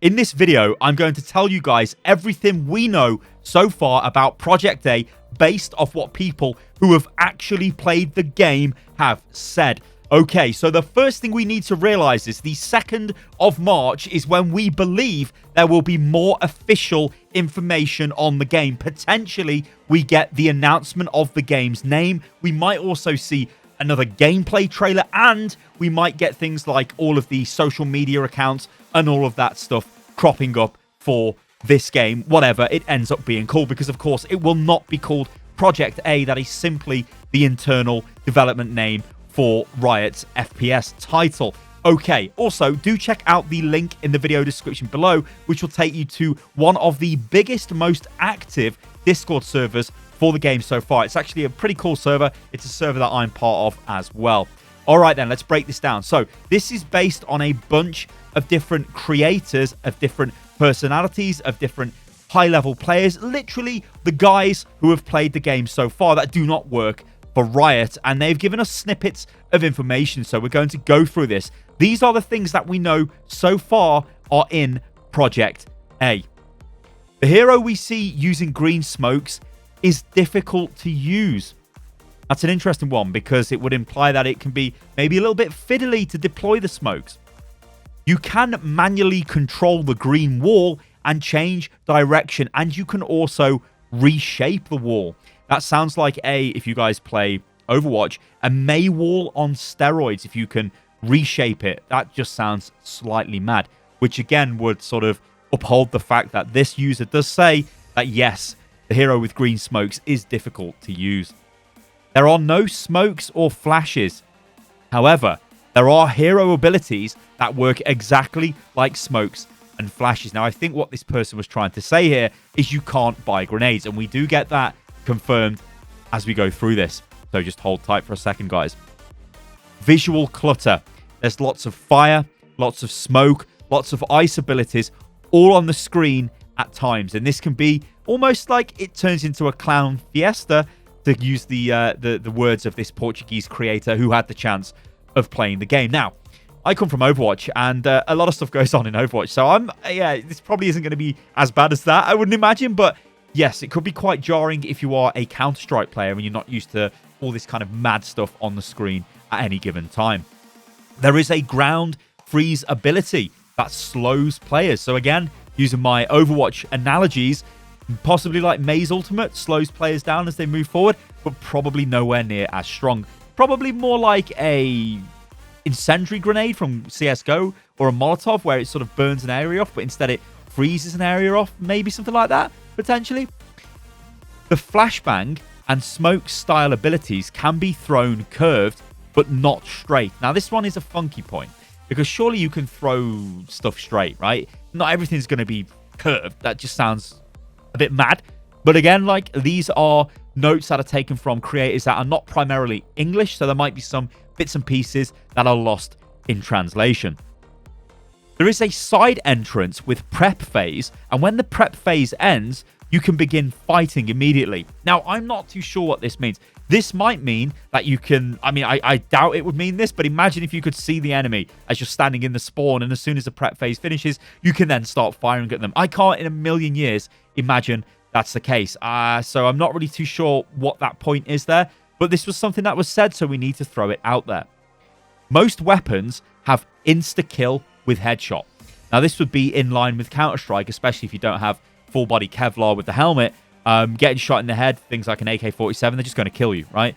In this video, I'm going to tell you guys everything we know so far about Project A based off what people who have actually played the game have said. Okay, so the first thing we need to realize is the 2nd of March is when we believe there will be more official information on the game. Potentially, we get the announcement of the game's name. We might also see another gameplay trailer, and we might get things like all of the social media accounts and all of that stuff cropping up for this game, whatever it ends up being called, because of course it will not be called Project A. That is simply the internal development name for Riot's FPS title. Okay, also do check out the link in the video description below, which will take you to one of the biggest, most active Discord servers for the game so far. It's actually a pretty cool server. It's a server that I'm part of as well. All right, then, let's break this down. So this is based on a bunch of different creators, of different personalities, of different high-level players, literally the guys who have played the game so far that do not work for Riot, and they've given us snippets of information, so we're going to go through this. These are the things that we know so far are in Project A. The hero we see using green smokes is difficult to use. That's an interesting one, because it would imply that it can be maybe a little bit fiddly to deploy the smokes. You can manually control the green wall and change direction, and you can also reshape the wall. That sounds like if you guys play Overwatch, a May wall on steroids. If you can reshape it, that just sounds slightly mad, which again would sort of uphold the fact that this user does say that yes, the hero with green smokes is difficult to use. There are no smokes or flashes. However, there are hero abilities that work exactly like smokes and flashes. Now, I think what this person was trying to say here is you can't buy grenades, and we do get that confirmed as we go through this. So just hold tight for a second, guys. Visual clutter. There's lots of fire, lots of smoke, lots of ice abilities all on the screen at times, and this can be almost like it turns into a clown fiesta, to use the words of this Portuguese creator who had the chance of playing the game. Now, I come from Overwatch, and a lot of stuff goes on in Overwatch, so this probably isn't going to be as bad as that, I wouldn't imagine, but yes, it could be quite jarring if you are a Counter-Strike player and you're not used to all this kind of mad stuff on the screen at any given time. There is a ground freeze ability that slows players. So again, using my Overwatch analogies, possibly like May's ultimate slows players down as they move forward, but probably nowhere near as strong. Probably more like a incendiary grenade from CSGO or a Molotov, where it sort of burns an area off, but instead it freezes an area off. Maybe something like that, potentially. The flashbang and smoke style abilities can be thrown curved, but not straight. Now, this one is a funky point, because surely you can throw stuff straight, right? Not everything's going to be curved. That just sounds a bit mad. But again, like, these are notes that are taken from creators that are not primarily English, so there might be some bits and pieces that are lost in translation. There is a side entrance with prep phase, and when the prep phase ends, you can begin fighting immediately. Now, I'm not too sure what this means. This might mean that you can... I doubt it would mean this, but imagine if you could see the enemy as you're standing in the spawn, and as soon as the prep phase finishes, you can then start firing at them. I can't in a million years imagine that's the case. So I'm not really too sure what that point is there, but this was something that was said, so we need to throw it out there. Most weapons have Insta-Kill with headshot. Now, this would be in line with Counter-Strike, especially if you don't have full-body Kevlar with the helmet. Getting shot in the head, things like an AK-47, they're just going to kill you, right?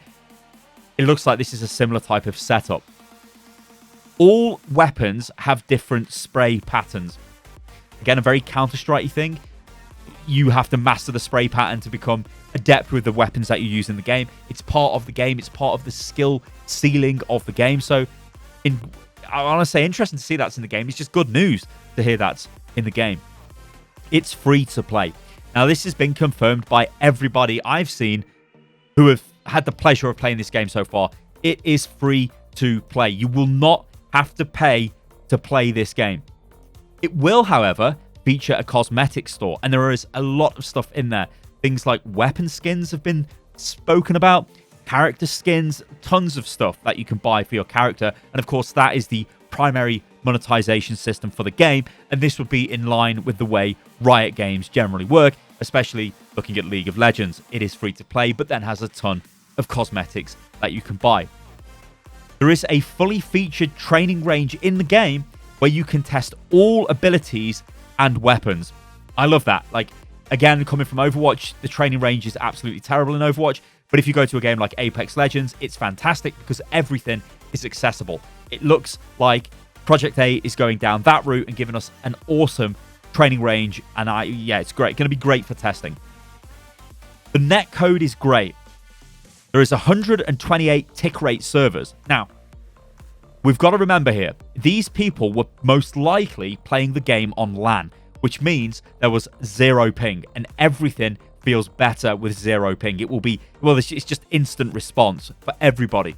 It looks like this is a similar type of setup. All weapons have different spray patterns. Again, a very Counter-Strike thing. You have to master the spray pattern to become adept with the weapons that you use in the game. It's part of the game. It's part of the skill ceiling of the game. So, I want to say interesting to see that's in the game. It's just good news to hear that's in the game. It's free to play. Now, this has been confirmed by everybody I've seen who have had the pleasure of playing this game so far. It is free to play. You will not have to pay to play this game. It will, however, feature a cosmetic store, and there is a lot of stuff in there. Things like weapon skins have been spoken about, character skins, tons of stuff that you can buy for your character, and of course that is the primary monetization system for the game, and this would be in line with the way Riot Games generally work, especially looking at League of Legends. It is free to play, but then has a ton of cosmetics that you can buy. There is a fully featured training range in the game where you can test all abilities and weapons. I love that. Like, again, coming from Overwatch, the training range is absolutely terrible in Overwatch. But if you go to a game like Apex Legends, it's fantastic because everything is accessible. It looks like Project A is going down that route and giving us an awesome training range. And it's great. Going to be great for testing. The net code is great. There is 128 tick rate servers. Now, we've got to remember here, these people were most likely playing the game on LAN, which means there was zero ping, and everything feels better with zero ping. It will be, well, it's just instant response for everybody.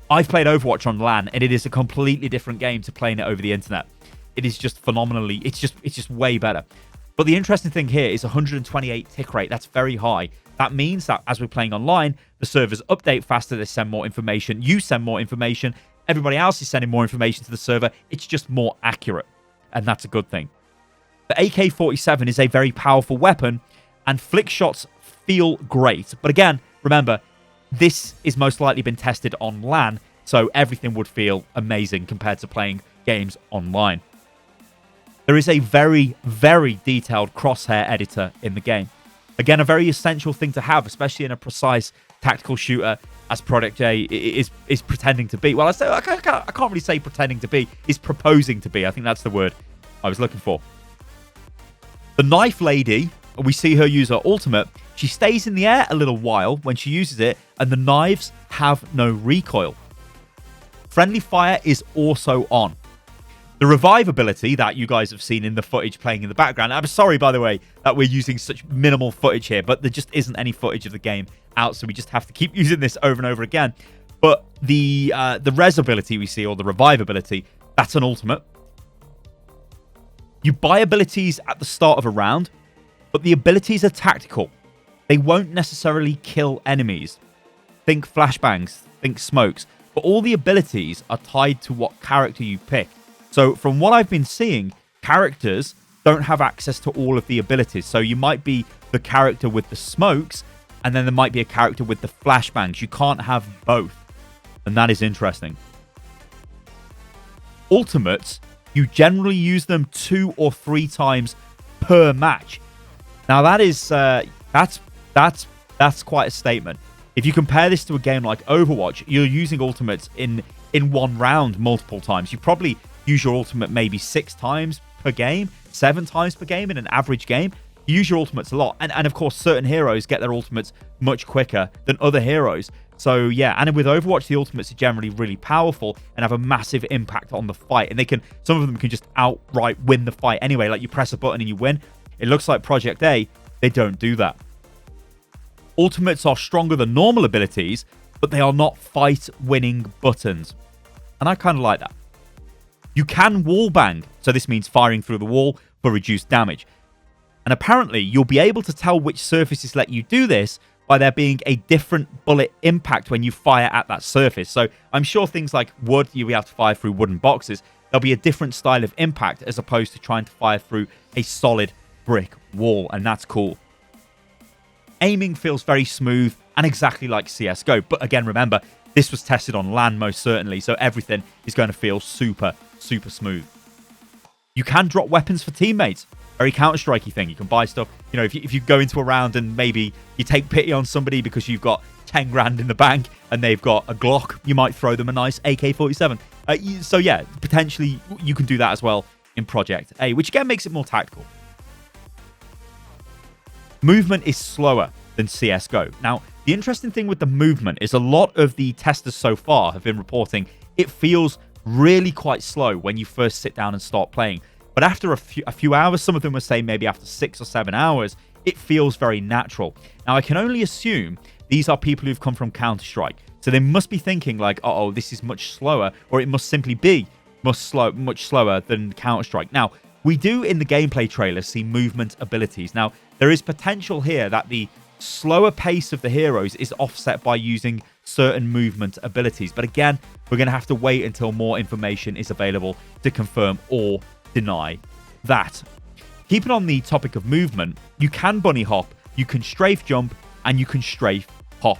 I've played Overwatch on LAN, and it is a completely different game to playing it over the internet. It is just phenomenally, it's just way better. But the interesting thing here is 128 tick rate. That's very high. That means that as we're playing online, the servers update faster, they send more information, you send more information, everybody else is sending more information to the server. It's just more accurate, and that's a good thing. The AK-47 is a very powerful weapon, and flick shots feel great. But again, remember, this is most likely been tested on LAN, so everything would feel amazing compared to playing games online. There is a very, very detailed Crosshair Editor in the game. Again, a very essential thing to have, especially in a precise tactical shooter as Project A is pretending to be. Well, I can't really say pretending to be. Is proposing to be. I think that's the word I was looking for. The Knife Lady, we see her use her ultimate. She stays in the air a little while when she uses it, and the knives have no recoil. Friendly fire is also on. The revive ability that you guys have seen in the footage playing in the background. I'm sorry, by the way, that we're using such minimal footage here, but there just isn't any footage of the game out, so we just have to keep using this over and over again. But the res ability we see, or the revive ability, that's an ultimate. You buy abilities at the start of a round, but the abilities are tactical. They won't necessarily kill enemies. Think flashbangs, think smokes, but all the abilities are tied to what character you pick. So from what I've been seeing, characters don't have access to all of the abilities. So you might be the character with the smokes, and then there might be a character with the flashbangs. You can't have both. And that is interesting. Ultimates, you generally use them 2 or 3 times per match. Now that is that's quite a statement. If you compare this to a game like Overwatch, you're using ultimates in one round multiple times. You probably use your ultimate maybe 6 times per game, 7 times per game in an average game. You use your ultimates a lot. And of course, certain heroes get their ultimates much quicker than other heroes. So yeah, and with Overwatch, the ultimates are generally really powerful and have a massive impact on the fight. And some of them can just outright win the fight anyway. Like you press a button and you win. It looks like Project A, they don't do that. Ultimates are stronger than normal abilities, but they are not fight-winning buttons. And I kind of like that. You can wallbang, so this means firing through the wall for reduced damage. And apparently, you'll be able to tell which surfaces let you do this by there being a different bullet impact when you fire at that surface. So I'm sure things like wood, you'll be able to fire through wooden boxes. There'll be a different style of impact as opposed to trying to fire through a solid brick wall, and that's cool. Aiming feels very smooth and exactly like CSGO. But again, remember, this was tested on LAN most certainly, so everything is going to feel super, super smooth. You can drop weapons for teammates. Very Counter-Strikey thing. You can buy stuff. You know, if you go into a round and maybe you take pity on somebody because you've got 10 grand in the bank and they've got a Glock, you might throw them a nice AK-47. So yeah, potentially you can do that as well in Project A, which again makes it more tactical. Movement is slower than CSGO. Now, the interesting thing with the movement is a lot of the testers so far have been reporting it feels really quite slow when you first sit down and start playing. But after a few hours, some of them were saying maybe after 6 or 7 hours, it feels very natural. Now, I can only assume these are people who've come from Counter-Strike. So they must be thinking like, uh-oh, this is much slower, or it must simply be much slower than Counter-Strike. Now, we do in the gameplay trailer see movement abilities. Now, there is potential here that the slower pace of the heroes is offset by using certain movement abilities. But again, we're going to have to wait until more information is available to confirm or deny that. Keeping on the topic of movement, you can bunny hop, you can strafe jump, and you can strafe hop.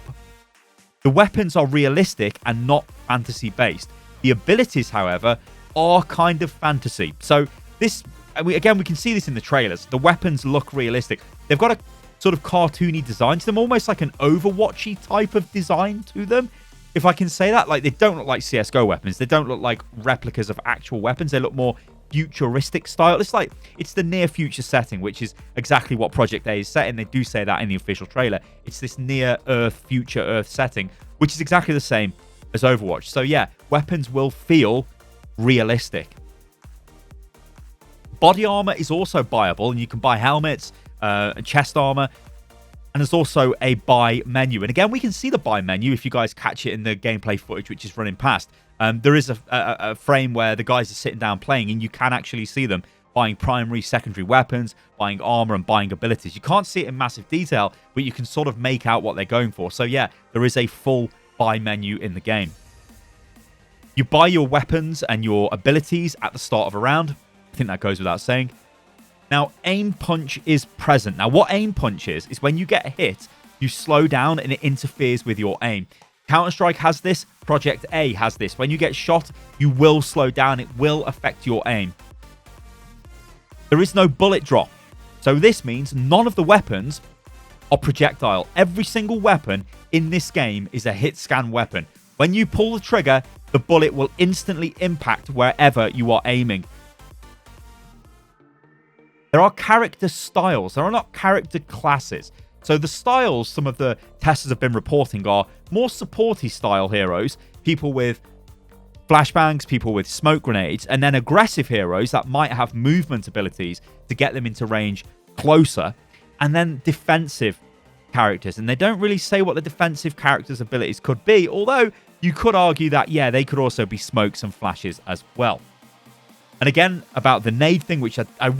The weapons are realistic and not fantasy based. The abilities, however, are kind of fantasy. So this, again, we can see this in the trailers. The weapons look realistic. They've got a sort of cartoony design to them, almost like an Overwatchy type of design to them, if I can say that. Like, they don't look like CSGO weapons. They don't look like replicas of actual weapons. They look more futuristic style. It's the near future setting, which is exactly what Project A is set in. They do say that in the official trailer. It's this near Earth, future Earth setting, which is exactly the same as Overwatch. So yeah, weapons will feel realistic. Body armor is also buyable, and you can buy helmets, chest armor, and there's also a buy menu. And again, we can see the buy menu if you guys catch it in the gameplay footage, which is running past. There is a frame where the guys are sitting down playing, and you can actually see them buying primary, secondary weapons, buying armor, and buying abilities. You can't see it in massive detail, but you can sort of make out what they're going for. So yeah, there is a full buy menu in the game. You buy your weapons and your abilities at the start of a round. I think that goes without saying. Now, aim punch is present. Now, what aim punch is when you get hit, you slow down and it interferes with your aim. Counter-Strike has this. Project A has this. When you get shot, you will slow down. It will affect your aim. There is no bullet drop. So this means none of the weapons are projectile. Every single weapon in this game is a hit scan weapon. When you pull the trigger, the bullet will instantly impact wherever you are aiming. There are character styles. There are not character classes. So the styles some of the testers have been reporting are more supporty style heroes, people with flashbangs, people with smoke grenades, and then aggressive heroes that might have movement abilities to get them into range closer, and then defensive characters. And they don't really say what the defensive characters' abilities could be, although you could argue that, yeah, they could also be smokes and flashes as well. And again, about the nade thing, which I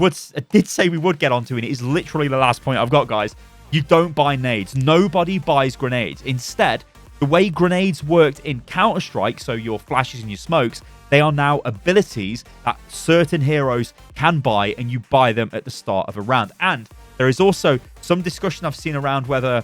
did say we would get onto, and it is literally the last point I've got, guys. You don't buy nades. Nobody buys grenades. Instead, the way grenades worked in Counter-Strike, so your flashes and your smokes, they are now abilities that certain heroes can buy, and you buy them at the start of a round. And there is also some discussion I've seen around whether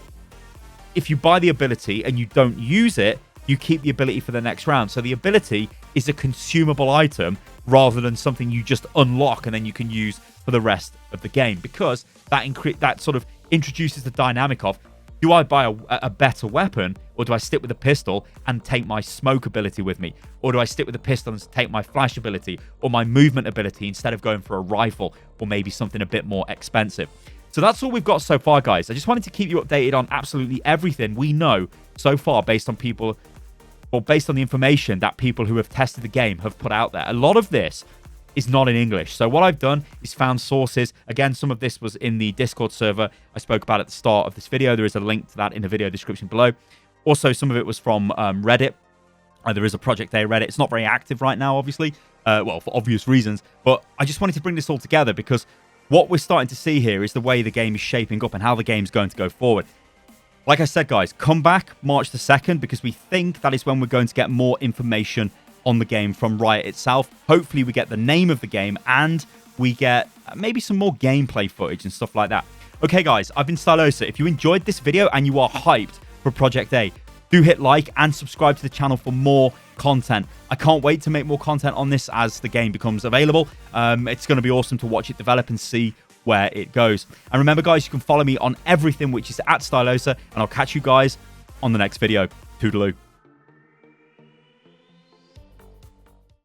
if you buy the ability and you don't use it, you keep the ability for the next round. So the ability is a consumable item rather than something you just unlock and then you can use for the rest of the game, because that sort of introduces the dynamic of, do I buy a better weapon, or do I stick with the pistol and take my smoke ability with me? Or do I stick with the pistol and take my flash ability or my movement ability instead of going for a rifle or maybe something a bit more expensive? So that's all we've got so far, guys. I just wanted to keep you updated on absolutely everything we know so far based on the information that people who have tested the game have put out there. A lot of this is not in English. So what I've done is found sources. Again, some of this was in the Discord server I spoke about at the start of this video. There is a link to that in the video description below. Also, some of it was from Reddit. There is a Project A Reddit. It's not very active right now, obviously. Well, for obvious reasons. But I just wanted to bring this all together because what we're starting to see here is the way the game is shaping up and how the game's going to go forward. Like I said, guys, come back March the 2nd because we think that is when we're going to get more information on the game from Riot itself. Hopefully we get the name of the game and we get maybe some more gameplay footage and stuff like that. Okay, guys, I've been Stylosa. If you enjoyed this video and you are hyped for Project A, do hit like and subscribe to the channel for more content. I can't wait to make more content on this as the game becomes available. It's going to be awesome to watch it develop and see where it goes. And remember, guys, you can follow me on everything, which is at Stylosa, and I'll catch you guys on the next video. Toodaloo.